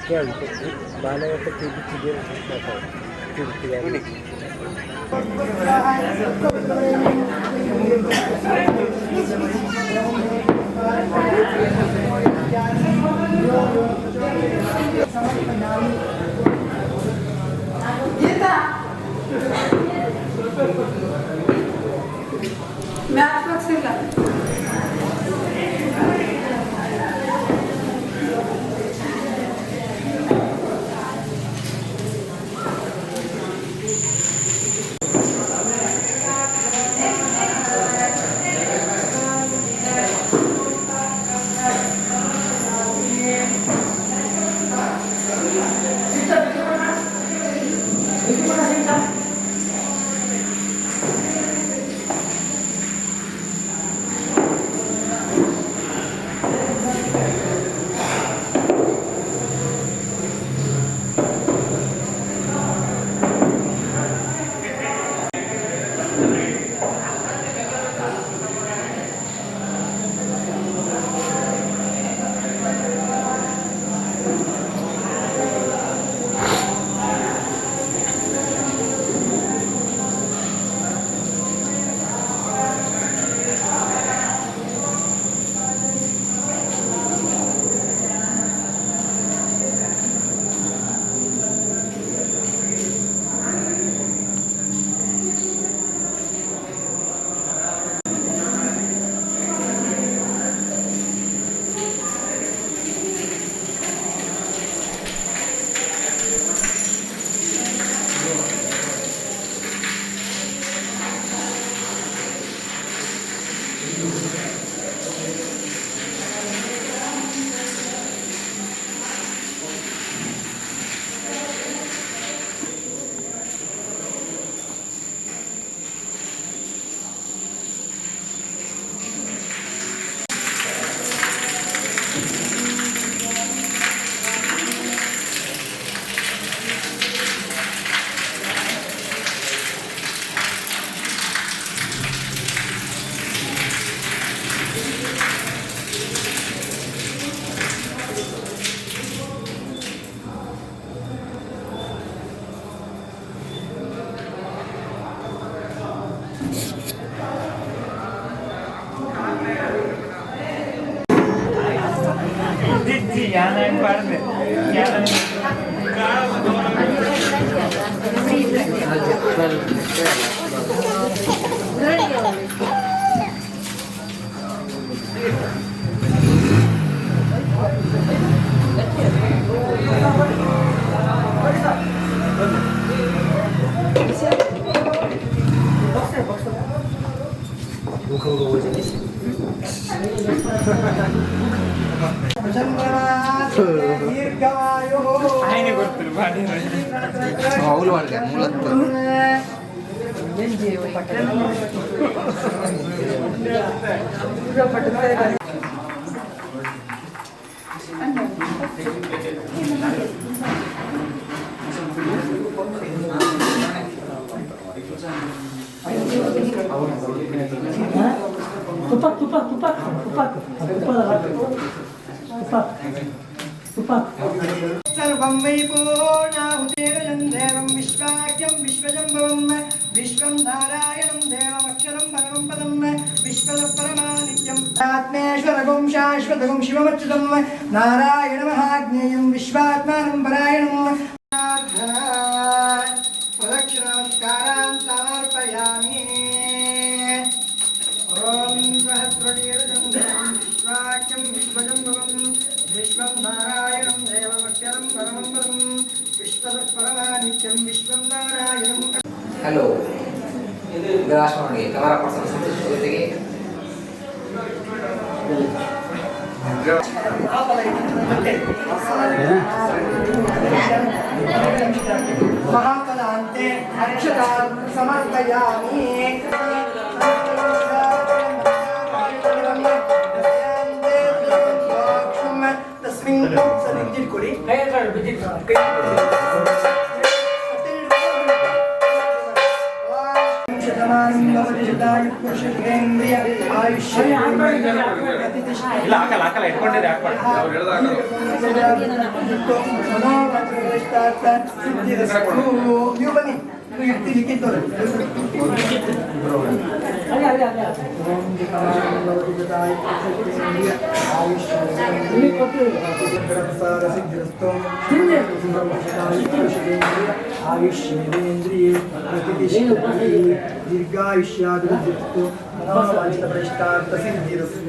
ಕೇಳಿ ಬಾಳೆಹೊಟ್ಟೆ ತಿದ್ದಿದೆ ತಿರುಗ್ತಿದೆ. Math box ಇಲ್ಲ. सर्वं वै पूर्णाहुतेरजं देवं विश्वाख्यं विश्वजम्भवं विश्वं नारायणं देवमक्षरं परमं पदं विश्वतपरमानित्यं आत्मेश्वरगुं शाश्वतगुं शिवमच्युतं नारायणमहाज्ञेयं विश्वात्मानं परायणं प्रदक्षिणनमस्कारान् समर्पयामि। ॐ सहस्रनीरजं देवं विश्वाख्यं विश्वजम्भवं विश्वं नारायणं देवमक्षरं परमं पदं विश्वतपरमानित्यं विश्वं नारायणं। हेलो ग्रास ಮಾಡಿ ಕವರ ಪರ್ಸನ್ ಜೊತೆಗೆ महाफलान्ते अक्षतां समर्पयामि। तस्मिन् सदिद्दिर कोरि शतमानं भवति ಸರ್ವಭೂಷಿತಾಯ ಪುರುಷೇಂದ್ರಿಯ ಆಯುಷ್ಯ ಇಲ್ಲ ಹಾಕಲ್ಲ ಇಟ್ಕೊಂಡಿರಿ ನೀವು ಬನ್ನಿ ಇರ್ತಿಲಿಕ್ಕೆ ಆಯುಷ್ಯೇಂದ್ರಿಯೇ ದೀರ್ಘಾಯುಷ್ಯಾಭಿವೃದ್ಧಿಸ್ತು ಮನೋವಾಂಛಿತ ಭ್ರಷ್ಟಾರ್ಥ ಸಿದ್ಧಿರಸ್ತು.